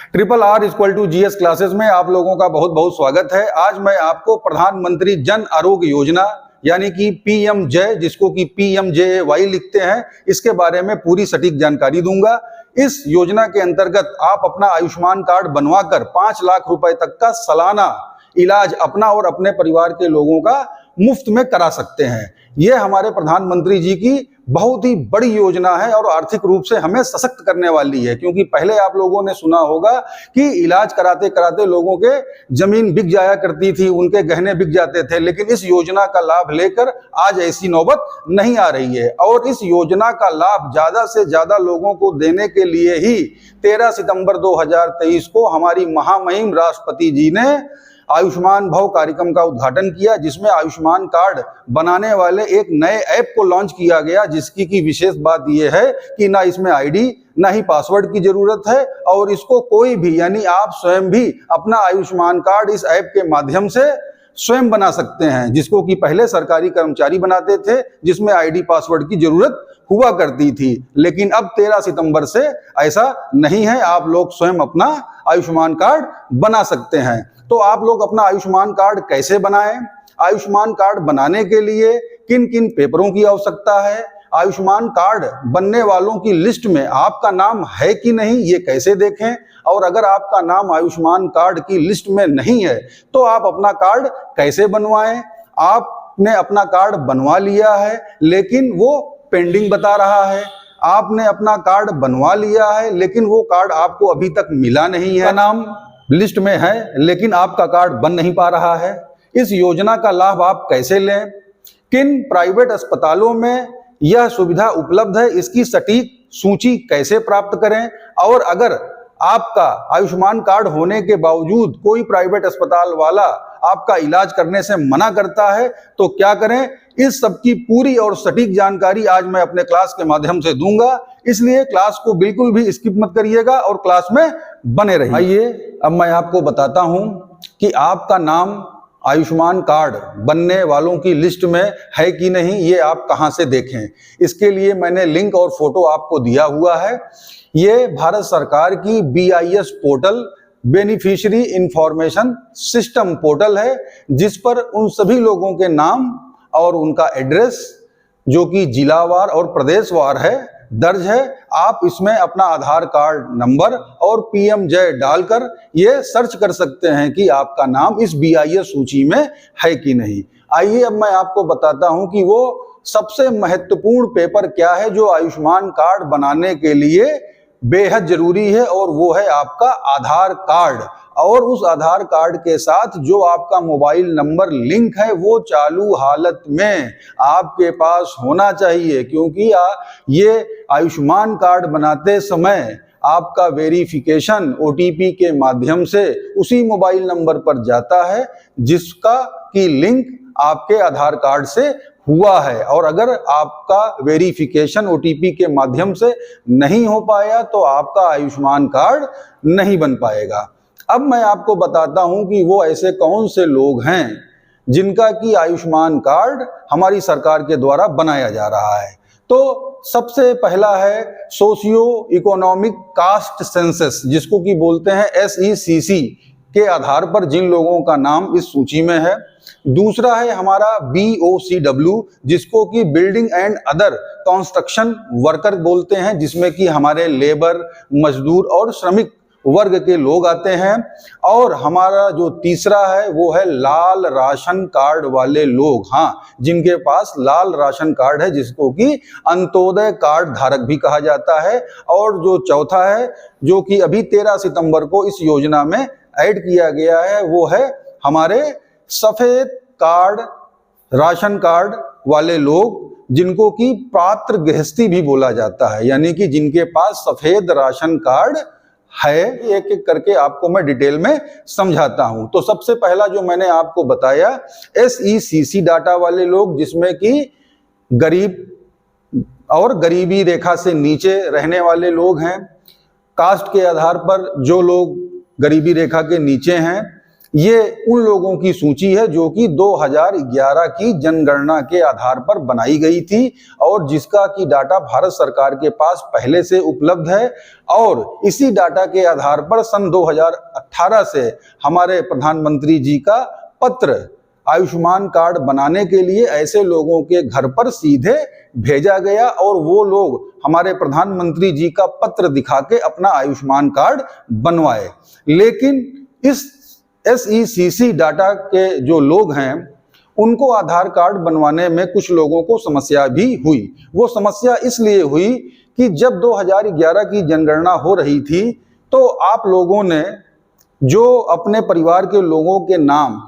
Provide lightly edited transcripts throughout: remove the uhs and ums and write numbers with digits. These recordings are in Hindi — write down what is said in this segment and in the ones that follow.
RRR=GS क्लासेस में आप लोगों का बहुत बहुत स्वागत है। आज मैं आपको प्रधानमंत्री जन आरोग्य योजना यानी कि PMJ, जिसको कि PMJAY लिखते हैं, इसके बारे में पूरी सटीक जानकारी दूंगा। इस योजना के अंतर्गत आप अपना आयुष्मान कार्ड बनवाकर 5 लाख रुपए तक का सालाना इलाज अपना और अपने परिवार के लोगों का मुफ्त में करा सकते हैं। यह हमारे प्रधानमंत्री जी की बहुत ही बड़ी योजना है और आर्थिक रूप से हमें सशक्त करने वाली है, क्योंकि पहले आप लोगों ने सुना होगा कि इलाज कराते कराते लोगों के जमीन बिक जाया करती थी, उनके गहने बिक जाते थे, लेकिन इस योजना का लाभ लेकर आज ऐसी नौबत नहीं आ रही है। और इस योजना का लाभ ज्यादा से ज्यादा लोगों को देने के लिए ही 13 सितंबर 2023 को हमारी महामहिम राष्ट्रपति जी ने आयुष्मान भव कार्यक्रम का उद्घाटन किया, जिसमें आयुष्मान कार्ड बनाने वाले एक नए ऐप को लॉन्च किया गया, जिसकी की विशेष बात यह है कि ना इसमें आईडी ना ही पासवर्ड की जरूरत है और इसको कोई भी यानी आप स्वयं भी अपना आयुष्मान कार्ड इस ऐप के माध्यम से स्वयं बना सकते हैं, जिसको कि पहले सरकारी कर्मचारी बनाते थे, जिसमें आईडी पासवर्ड की जरूरत हुआ करती थी। लेकिन अब 13 सितंबर से ऐसा नहीं है, आप लोग स्वयं अपना आयुष्मान कार्ड बना सकते हैं। तो आप लोग अपना आयुष्मान कार्ड कैसे बनाएं? आयुष्मान कार्ड बनाने के लिए किन किन पेपरों की आवश्यकता है? आयुष्मान कार्ड बनने वालों की लिस्ट में आपका नाम है कि नहीं, ये कैसे देखें? और अगर आपका नाम आयुष्मान कार्ड की लिस्ट में नहीं है तो आप अपना कार्ड कैसे बनवाएं? आपने अपना कार्ड बनवा लिया है लेकिन वो पेंडिंग बता रहा है, आपने अपना कार्ड बनवा लिया है लेकिन वो कार्ड आपको अभी तक मिला नहीं है, नाम लिस्ट में है लेकिन आपका कार्ड बन नहीं पा रहा है। इस योजना का लाभ आप कैसे लें? किन प्राइवेट अस्पतालों में यह सुविधा उपलब्ध है, इसकी सटीक सूची कैसे प्राप्त करें? और अगर आपका आयुष्मान कार्ड होने के बावजूद कोई प्राइवेट अस्पताल वाला आपका इलाज करने से मना करता है तो क्या करें? इस सब की पूरी और सटीक जानकारी आज मैं अपने क्लास के माध्यम से दूंगा, इसलिए क्लास को बिल्कुल भी स्किप मत करिएगा और क्लास में बने रहिए। आइए अब मैं आपको बताता हूं कि आपका नाम आयुष्मान कार्ड बनने वालों की लिस्ट में है कि नहीं, ये आप कहां से देखें। इसके लिए मैंने लिंक और फोटो आपको दिया हुआ है। ये भारत सरकार की BIS portal, beneficiary information system portal है, जिस पर उन सभी लोगों के नाम और उनका एड्रेस, जो कि जिलावार और प्रदेशवार है, दर्ज है। आप इसमें अपना आधार कार्ड नंबर और PMJ डालकर ये सर्च कर सकते हैं कि आपका नाम इस BIS सूची में है कि नहीं। आइए अब मैं आपको बताता हूं कि वो सबसे महत्वपूर्ण पेपर क्या है जो आयुष्मान कार्ड बनाने के लिए बेहद जरूरी है, और वो है आपका आधार कार्ड। और उस आधार कार्ड के साथ जो आपका मोबाइल नंबर लिंक है वो चालू हालत में आपके पास होना चाहिए, क्योंकि ये आयुष्मान कार्ड बनाते समय आपका वेरिफिकेशन OTP के माध्यम से उसी मोबाइल नंबर पर जाता है जिसका की लिंक आपके आधार कार्ड से हुआ है। और अगर आपका वेरिफिकेशन OTP के माध्यम से नहीं हो पाया तो आपका आयुष्मान कार्ड नहीं बन पाएगा। अब मैं आपको बताता हूं कि वो ऐसे कौन से लोग हैं जिनका कि आयुष्मान कार्ड हमारी सरकार के द्वारा बनाया जा रहा है। तो सबसे पहला है सोशियो इकोनॉमिक कास्ट सेंसस, जिसको कि बोलते हैं SECC के आधार पर जिन लोगों का नाम इस सूची में है। दूसरा है हमारा BOCW, जिसको कि building and other construction worker बोलते हैं, जिसमें कि हमारे लेबर, मजदूर और श्रमिक वर्ग के लोग आते हैं। और हमारा जो तीसरा है वो है लाल राशन कार्ड वाले लोग, हाँ, जिनके पास लाल राशन कार्ड है, जिसको कि अंत्योदय कार्ड धारक भी कहा जाता है। और जो चौथा है, जो कि अभी 13 सितंबर को इस योजना में ऐड किया गया है, वो है हमारे सफेद कार्ड राशन कार्ड वाले लोग, जिनको कि पात्र गृहस्थी भी बोला जाता है, यानी कि जिनके पास सफेद राशन कार्ड है। एक एक करके आपको मैं डिटेल में समझाता हूं। तो सबसे पहला जो मैंने आपको बताया SECC डाटा वाले लोग, जिसमें कि गरीब और गरीबी रेखा से नीचे रहने वाले लोग हैं। कास्ट के आधार पर जो लोग गरीबी रेखा के नीचे हैं ये उन लोगों की सूची है जो कि 2011 की जनगणना के आधार पर बनाई गई थी और जिसका की डाटा भारत सरकार के पास पहले से उपलब्ध है। और इसी डाटा के आधार पर सन 2018 से हमारे प्रधानमंत्री जी का पत्र आयुष्मान कार्ड बनाने के लिए ऐसे लोगों के घर पर सीधे भेजा गया और वो लोग हमारे प्रधानमंत्री जी का पत्र दिखा के अपना आयुष्मान कार्ड बनवाए। लेकिन इस SECC डाटा के जो लोग हैं उनको आधार कार्ड बनवाने में कुछ लोगों को समस्या भी हुई। वो समस्या इसलिए हुई कि जब 2011 की जनगणना हो रही थी तो आप लोगों ने जो अपने परिवार के लोगों के नाम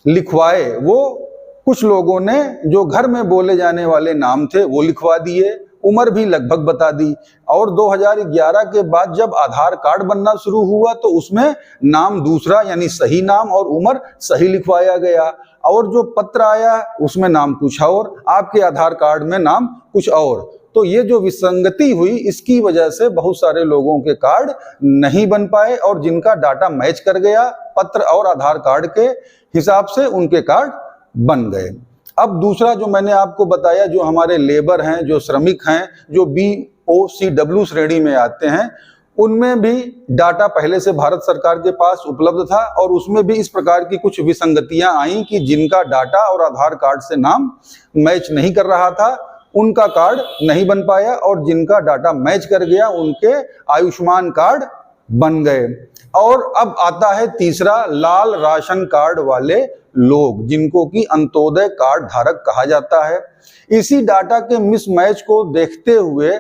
लिखवाए, वो कुछ लोगों ने जो घर में बोले जाने वाले नाम थे वो लिखवा दिए, उम्र भी लगभग बता दी। और 2011 के बाद जब आधार कार्ड बनना शुरू हुआ तो उसमें नाम दूसरा यानी सही नाम और उम्र सही लिखवाया गया और जो पत्र आया उसमें नाम कुछ और, आपके आधार कार्ड में नाम कुछ और। तो ये जो विसंगति हुई इसकी वजह से बहुत सारे लोगों के कार्ड नहीं बन पाए और जिनका डाटा मैच कर गया पत्र और आधार कार्ड के हिसाब से उनके कार्ड बन गए। अब दूसरा जो मैंने आपको बताया, जो हमारे लेबर हैं, जो श्रमिक हैं, जो BOCW श्रेणी में आते हैं, उनमें भी डाटा पहले से भारत सरकार के पास उपलब्ध था और उसमें भी इस प्रकार की कुछ विसंगतियां आई कि जिनका डाटा और आधार कार्ड से नाम मैच नहीं कर रहा था उनका कार्ड नहीं बन पाया और जिनका डाटा मैच कर गया उनके आयुष्मान कार्ड बन गए। और अब आता है तीसरा, लाल राशन कार्ड वाले लोग जिनको कि अंत्योदय कार्ड धारक कहा जाता है। इसी डाटा के मिसमैच को देखते हुए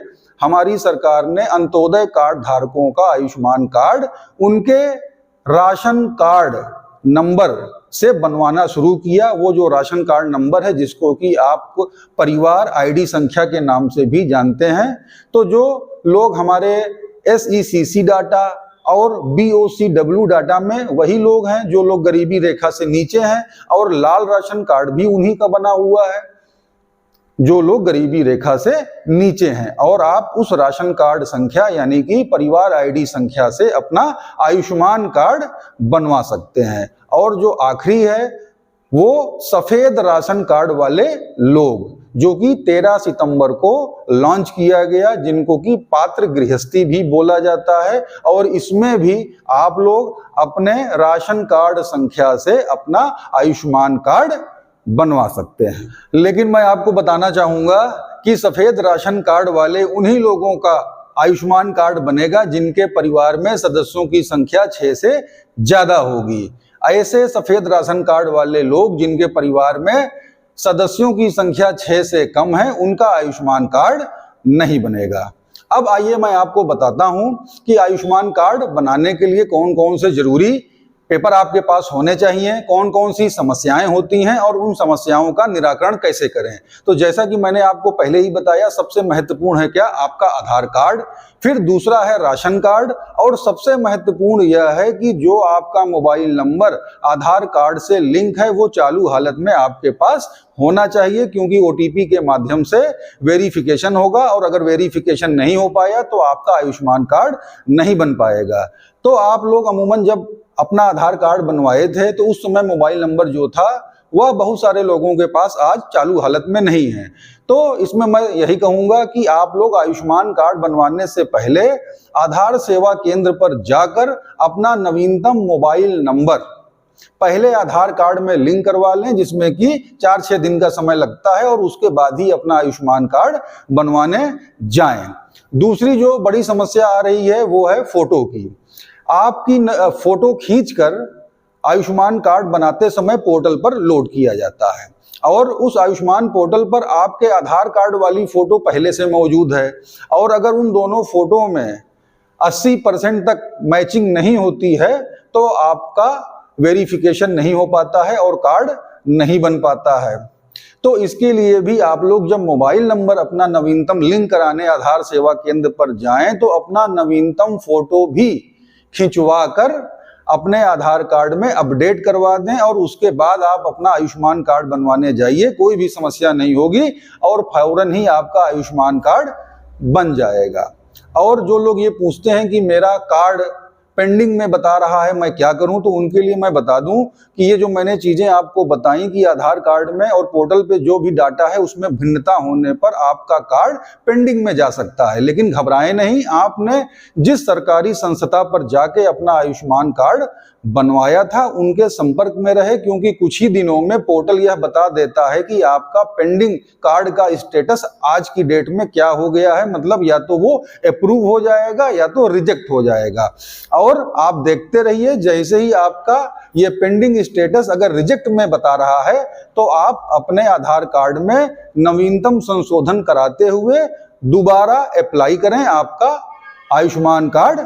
हमारी सरकार ने अंत्योदय कार्ड धारकों का आयुष्मान कार्ड उनके राशन कार्ड नंबर से बनवाना शुरू किया। वो जो राशन कार्ड नंबर है जिसको कि आप परिवार ID संख्या के नाम से भी जानते हैं। तो जो लोग हमारे SECC डाटा और BOCW डाटा में वही लोग हैं जो लोग गरीबी रेखा से नीचे हैं और लाल राशन कार्ड भी उन्हीं का बना हुआ है जो लोग गरीबी रेखा से नीचे हैं। और आप उस राशन कार्ड संख्या यानी कि परिवार ID संख्या से अपना आयुष्मान कार्ड बनवा सकते हैं। और जो आखिरी है वो सफेद राशन कार्ड वाले लोग जो कि 13 सितंबर को लॉन्च किया गया, जिनको कि पात्र गृहस्थी भी बोला जाता है। और इसमें भी आप लोग अपने राशन कार्ड संख्या से अपना आयुष्मान कार्ड बनवा सकते हैं। लेकिन मैं आपको बताना चाहूंगा कि सफेद राशन कार्ड वाले उन्हीं लोगों का आयुष्मान कार्ड बनेगा जिनके परिवार में सदस्यों की संख्या 6 से ज्यादा होगी। ऐसे सफेद राशन कार्ड वाले लोग जिनके परिवार में सदस्यों की संख्या 6 से कम है उनका आयुष्मान कार्ड नहीं बनेगा। अब आइए मैं आपको बताता हूं कि आयुष्मान कार्ड बनाने के लिए कौन कौन से जरूरी पेपर आपके पास होने चाहिए, कौन कौन सी समस्याएं होती हैं और उन समस्याओं का निराकरण कैसे करें। तो जैसा कि मैंने आपको पहले ही बताया, सबसे महत्वपूर्ण है क्या, आपका आधार कार्ड, फिर दूसरा है राशन कार्ड और सबसे महत्वपूर्ण यह है कि जो आपका मोबाइल नंबर आधार कार्ड से लिंक है वो चालू हालत में आपके पास होना चाहिए, क्योंकि OTP के माध्यम से वेरिफिकेशन होगा और अगर वेरिफिकेशन नहीं हो पाया तो आपका आयुष्मान कार्ड नहीं बन पाएगा। तो आप लोग अमूमन जब अपना आधार कार्ड बनवाए थे तो उस समय मोबाइल नंबर जो था वह बहुत सारे लोगों के पास आज चालू हालत में नहीं है। तो इसमें मैं यही कहूंगा कि आप लोग आयुष्मान कार्ड बनवाने से पहले आधार सेवा केंद्र पर जाकर अपना नवीनतम मोबाइल नंबर पहले आधार कार्ड में लिंक करवा लें, जिसमें कि 4-6 दिन का समय लगता है और उसके बाद ही अपना आयुष्मान कार्ड बनवाने जाएं। दूसरी जो बड़ी समस्या आ रही है वो है फोटो की। आपकी फोटो खींचकर आयुष्मान कार्ड बनाते समय पोर्टल पर लोड किया जाता है और उस आयुष्मान पोर्टल पर आपके आधार कार्ड वाली फोटो पहले से मौजूद है और अगर उन दोनों फोटो में 80% तक मैचिंग नहीं होती है तो आपका वेरिफिकेशन नहीं हो पाता है और कार्ड नहीं बन पाता है। तो इसके लिए भी आप लोग जब मोबाइल नंबर अपना नवीनतम लिंक कराने आधार सेवा केंद्र पर जाएं तो अपना नवीनतम फोटो भी खिंचवा कर अपने आधार कार्ड में अपडेट करवा दें और उसके बाद आप अपना आयुष्मान कार्ड बनवाने जाइए। कोई भी समस्या नहीं होगी और फौरन ही आपका आयुष्मान कार्ड बन जाएगा। और जो लोग ये पूछते हैं कि मेरा कार्ड पेंडिंग में बता रहा है, मैं क्या करूं? तो उनके लिए मैं बता दूं कि ये जो मैंने चीजें आपको बताई कि आधार कार्ड में और पोर्टल पे जो भी डाटा है उसमें भिन्नता होने पर आपका कार्ड पेंडिंग में जा सकता है। लेकिन घबराएं नहीं, आपने जिस सरकारी संस्था पर जाके अपना आयुष्मान कार्ड बनवाया था उनके संपर्क में रहे, क्योंकि कुछ ही दिनों में पोर्टल यह बता देता है कि आपका पेंडिंग कार्ड का स्टेटस आज की डेट में क्या हो गया है। मतलब या तो वो अप्रूव हो जाएगा या तो रिजेक्ट हो जाएगा। और आप देखते रहिए, जैसे ही आपका ये पेंडिंग स्टेटस अगर रिजेक्ट में बता रहा है तो आप अपने आधार कार्ड में नवीनतम संशोधन कराते हुए दोबारा अप्लाई करें, आपका आयुष्मान कार्ड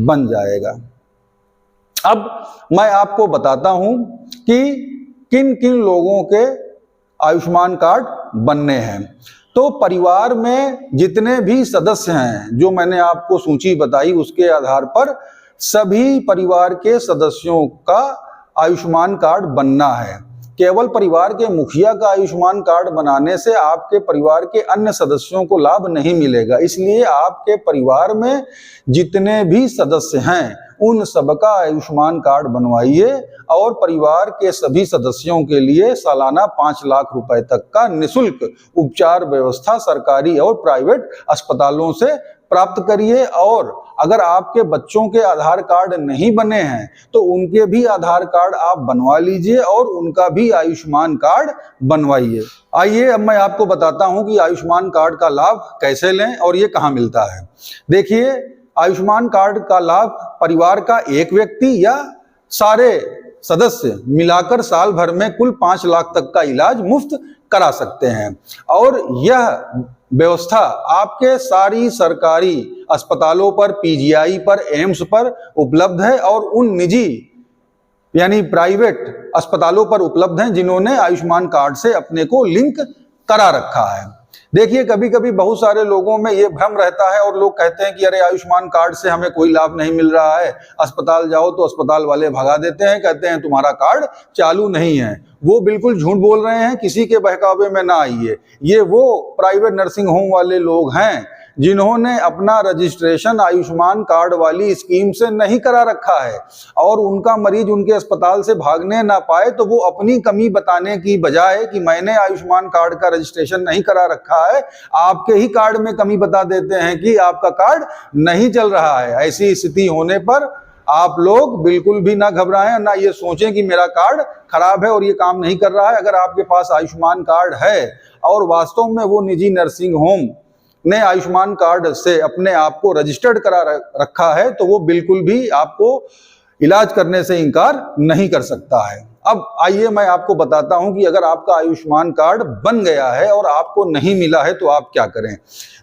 बन जाएगा। अब मैं आपको बताता हूं कि किन किन लोगों के आयुष्मान कार्ड बनने हैं। तो परिवार में जितने भी सदस्य हैं, जो मैंने आपको सूची बताई उसके आधार पर सभी परिवार के सदस्यों का आयुष्मान कार्ड बनना है। केवल परिवार के मुखिया का आयुष्मान कार्ड बनाने से आपके परिवार के अन्य सदस्यों को लाभ नहीं मिलेगा। इसलिए आपके परिवार में जितने भी सदस्य हैं उन सबका आयुष्मान कार्ड बनवाइए और परिवार के सभी सदस्यों के लिए सालाना 5 लाख रुपए तक का निःशुल्क उपचार व्यवस्था सरकारी और प्राइवेट अस्पतालों से प्राप्त करिए। और अगर आपके बच्चों के आधार कार्ड नहीं बने हैं तो उनके भी आधार कार्ड आप बनवा लीजिए और उनका भी आयुष्मान कार्ड बनवाइए। आइए अब मैं आपको बताता हूं कि आयुष्मान कार्ड का लाभ कैसे लें और ये कहां मिलता है। देखिए, आयुष्मान कार्ड का लाभ परिवार का एक व्यक्ति या सारे सदस्य मिलाकर साल भर में कुल 5 लाख तक का इलाज मुफ्त करा सकते हैं। और यह व्यवस्था आपके सारी सरकारी अस्पतालों पर, पीजीआई पर, एम्स पर उपलब्ध है और उन निजी यानी प्राइवेट अस्पतालों पर उपलब्ध हैं जिन्होंने आयुष्मान कार्ड से अपने को लिंक करा रखा है। देखिए, कभी कभी बहुत सारे लोगों में ये भ्रम रहता है और लोग कहते हैं कि अरे आयुष्मान कार्ड से हमें कोई लाभ नहीं मिल रहा है, अस्पताल जाओ तो अस्पताल वाले भगा देते हैं, कहते हैं तुम्हारा कार्ड चालू नहीं है। वो बिल्कुल झूठ बोल रहे हैं, किसी के बहकावे में ना आइए। ये वो प्राइवेट नर्सिंग होम वाले लोग हैं जिन्होंने अपना रजिस्ट्रेशन आयुष्मान कार्ड वाली स्कीम से नहीं करा रखा है और उनका मरीज उनके अस्पताल से भागने ना पाए तो वो अपनी कमी बताने की बजाय कि मैंने आयुष्मान कार्ड का रजिस्ट्रेशन नहीं करा रखा है, आपके ही कार्ड में कमी बता देते हैं कि आपका कार्ड नहीं चल रहा है। ऐसी स्थिति होने पर आप लोग बिल्कुल भी ना घबराएं, ना ये सोचें कि मेरा कार्ड खराब है और ये काम नहीं कर रहा है। अगर आपके पास आयुष्मान कार्ड है और वास्तव में वो निजी नर्सिंग होम ने आयुष्मान कार्ड से अपने आप को रजिस्टर्ड करा रखा है तो वो बिल्कुल भी आपको इलाज करने से इनकार नहीं कर सकता है। अब आइए मैं आपको बताता हूं कि अगर आपका आयुष्मान कार्ड बन गया है और आपको नहीं मिला है तो आप क्या करें।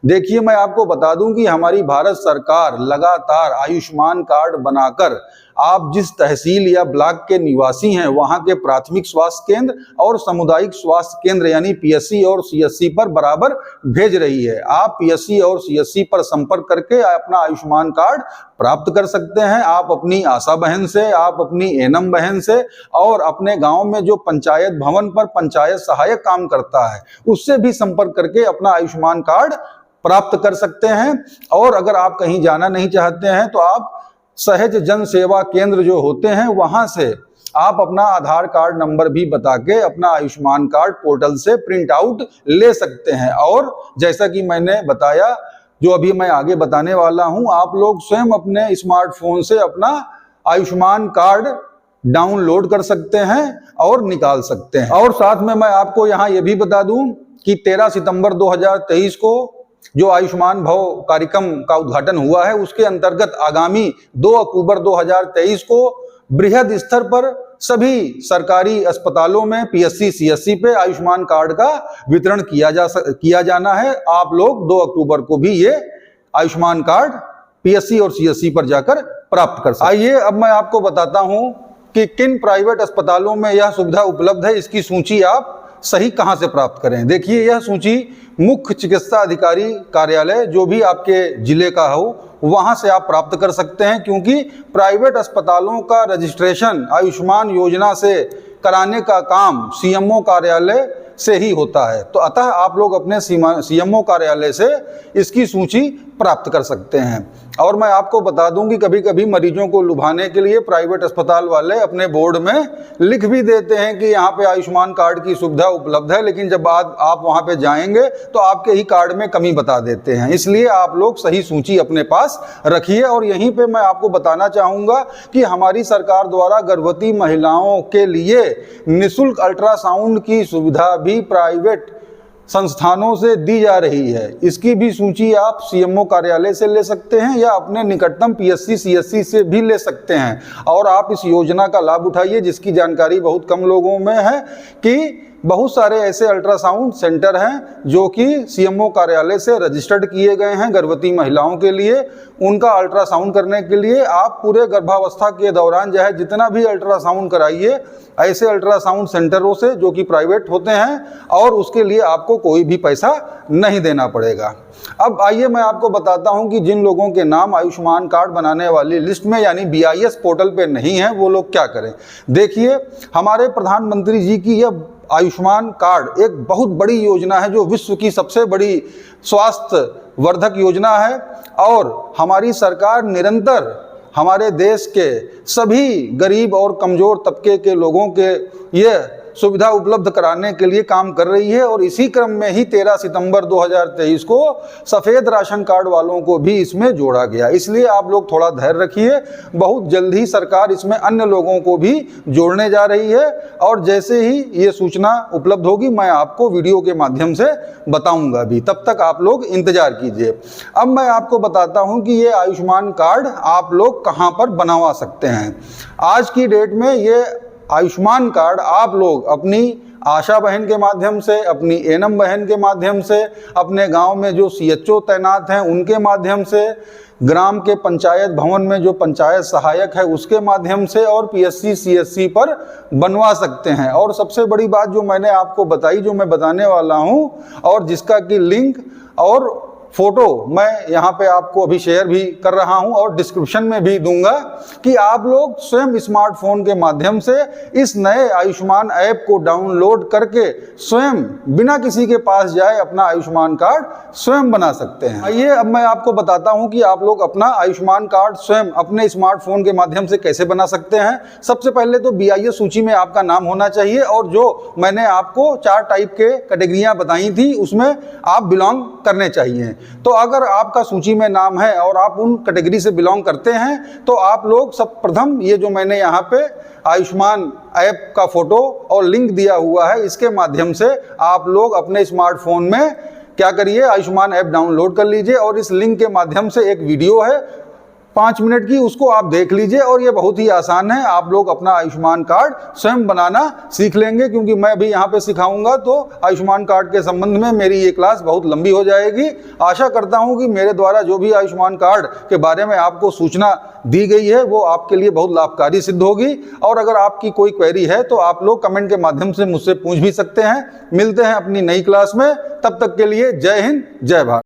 देखिए, मैं आपको बता दूं कि हमारी भारत सरकार लगातार आयुष्मान कार्ड बनाकर आप जिस तहसील या ब्लॉक के निवासी हैं वहां के प्राथमिक स्वास्थ्य केंद्र और सामुदायिक स्वास्थ्य केंद्र यानी पीएससी और सीएससी पर बराबर भेज रही है। आप पीएससी और सीएससी पर संपर्क करके अपना आयुष्मान कार्ड प्राप्त कर सकते हैं। आप अपनी आशा बहन से, आप अपनी एनम बहन से और अपने गांव में जो पंचायत भवन पर पंचायत सहायक काम करता है उससे भी संपर्क करके अपना आयुष्मान कार्ड प्राप्त कर सकते हैं। और अगर आप कहीं जाना नहीं चाहते हैं तो आप सहज जन सेवा केंद्र जो होते हैं वहां से आप अपना आधार कार्ड नंबर भी बता के अपना आयुष्मान कार्ड पोर्टल से प्रिंट आउट ले सकते हैं। और जैसा कि मैंने बताया, जो अभी मैं आगे बताने वाला हूं, आप लोग स्वयं अपने स्मार्टफोन से अपना आयुष्मान कार्ड डाउनलोड कर सकते हैं और निकाल सकते हैं। और साथ में मैं आपको यहां यह भी बता दूं कि 13 सितंबर 2023 को जो आयुष्मान भव कार्यक्रम का उद्घाटन हुआ है उसके अंतर्गत आगामी 2 अक्टूबर 2023 को बृहद स्तर पर सभी सरकारी अस्पतालों में पीएससी सीएससी पे आयुष्मान कार्ड का वितरण किया जाना है। आप लोग 2 अक्टूबर को भी ये आयुष्मान कार्ड पीएससी और सीएससी पर जाकर प्राप्त कर सकते हैं। आइए अब मैं आपको बताता हूं कि किन प्राइवेट अस्पतालों में यह सुविधा उपलब्ध है, इसकी सूची आप सही कहां से प्राप्त करें। देखिए, यह सूची मुख्य चिकित्सा अधिकारी कार्यालय जो भी आपके जिले का हो वहां से आप प्राप्त कर सकते हैं, क्योंकि प्राइवेट अस्पतालों का रजिस्ट्रेशन आयुष्मान योजना से कराने का काम सीएमओ कार्यालय से ही होता है। तो अतः आप लोग अपने सीएमओ कार्यालय से इसकी सूची प्राप्त कर सकते हैं। और मैं आपको बता दूं कि कभी कभी मरीजों को लुभाने के लिए प्राइवेट अस्पताल वाले अपने बोर्ड में लिख भी देते हैं कि यहाँ पे आयुष्मान कार्ड की सुविधा उपलब्ध है, लेकिन जब आप वहाँ पे जाएंगे तो आपके ही कार्ड में कमी बता देते हैं। इसलिए आप लोग सही सूची अपने पास रखिए। और यहीं पे मैं आपको बताना चाहूँगा कि हमारी सरकार द्वारा गर्भवती महिलाओं के लिए निःशुल्क अल्ट्रासाउंड की सुविधा भी प्राइवेट संस्थानों से दी जा रही है। इसकी भी सूची आप सीएमओ कार्यालय से ले सकते हैं या अपने निकटतम पीएससी सीएससी से भी ले सकते हैं। और आप इस योजना का लाभ उठाइए, जिसकी जानकारी बहुत कम लोगों में है कि बहुत सारे ऐसे अल्ट्रासाउंड सेंटर हैं जो कि सीएमओ कार्यालय से रजिस्टर्ड किए गए हैं गर्भवती महिलाओं के लिए। उनका अल्ट्रासाउंड करने के लिए आप पूरे गर्भावस्था के दौरान चाहे जितना भी अल्ट्रासाउंड कराइए ऐसे अल्ट्रासाउंड सेंटरों से जो कि प्राइवेट होते हैं, और उसके लिए आपको कोई भी पैसा नहीं देना पड़ेगा। अब आइए मैं आपको बताता हूं कि जिन लोगों के नाम आयुष्मान कार्ड बनाने वाली लिस्ट में यानी BIS पोर्टल पे नहीं है वो लोग क्या करें। देखिए, हमारे प्रधानमंत्री जी की यह आयुष्मान कार्ड एक बहुत बड़ी योजना है जो विश्व की सबसे बड़ी स्वास्थ्य वर्धक योजना है। और हमारी सरकार निरंतर हमारे देश के सभी गरीब और कमज़ोर तबके के लोगों के ये सुविधा उपलब्ध कराने के लिए काम कर रही है। और इसी क्रम में ही 13 सितंबर 2023 को सफ़ेद राशन कार्ड वालों को भी इसमें जोड़ा गया। इसलिए आप लोग थोड़ा धैर्य रखिए, बहुत जल्द ही सरकार इसमें अन्य लोगों को भी जोड़ने जा रही है। और जैसे ही ये सूचना उपलब्ध होगी मैं आपको वीडियो के माध्यम से बताऊंगा भी, तब तक आप लोग इंतजार कीजिए। अब मैं आपको बताता हूं कि ये आयुष्मान कार्ड आप लोग कहां पर बनवा सकते हैं। आज की डेट में ये आयुष्मान कार्ड आप लोग अपनी आशा बहन के माध्यम से, अपनी एनएम बहन के माध्यम से, अपने गांव में जो सीएचओ तैनात हैं उनके माध्यम से, ग्राम के पंचायत भवन में जो पंचायत सहायक है उसके माध्यम से, और पीएससी सीएससी पर बनवा सकते हैं। और सबसे बड़ी बात जो मैंने आपको बताई, जो मैं बताने वाला हूं, और जिसका कि लिंक और फोटो मैं यहाँ पे आपको अभी शेयर भी कर रहा हूँ और डिस्क्रिप्शन में भी दूंगा, कि आप लोग स्वयं स्मार्टफोन के माध्यम से इस नए आयुष्मान ऐप को डाउनलोड करके स्वयं बिना किसी के पास जाए अपना आयुष्मान कार्ड स्वयं बना सकते हैं। आइए अब मैं आपको बताता हूँ कि आप लोग अपना आयुष्मान कार्ड स्वयं अपने स्मार्टफोन के माध्यम से कैसे बना सकते हैं। सबसे पहले तो BIS सूची में आपका नाम होना चाहिए, और जो मैंने आपको 4 टाइप के कैटेगरियाँ बताई थी उसमें आप बिलोंग करने चाहिए। तो अगर आपका सूची में नाम है और आप उन कैटेगरी से बिलोंग करते हैं तो आप लोग सब प्रथम ये जो मैंने यहाँ पे आयुष्मान ऐप का फोटो और लिंक दिया हुआ है इसके माध्यम से आप लोग अपने स्मार्टफोन में क्या करिए, आयुष्मान ऐप डाउनलोड कर लीजिए। और इस लिंक के माध्यम से एक वीडियो है 5 मिनट की, उसको आप देख लीजिए। और ये बहुत ही आसान है, आप लोग अपना आयुष्मान कार्ड स्वयं बनाना सीख लेंगे, क्योंकि मैं भी यहाँ पे सिखाऊंगा तो आयुष्मान कार्ड के संबंध में मेरी ये क्लास बहुत लंबी हो जाएगी। आशा करता हूँ कि मेरे द्वारा जो भी आयुष्मान कार्ड के बारे में आपको सूचना दी गई है वो आपके लिए बहुत लाभकारी सिद्ध होगी। और अगर आपकी कोई क्वेरी है तो आप लोग कमेंट के माध्यम से मुझसे पूछ भी सकते हैं। मिलते हैं अपनी नई क्लास में, तब तक के लिए जय हिंद, जय भारत।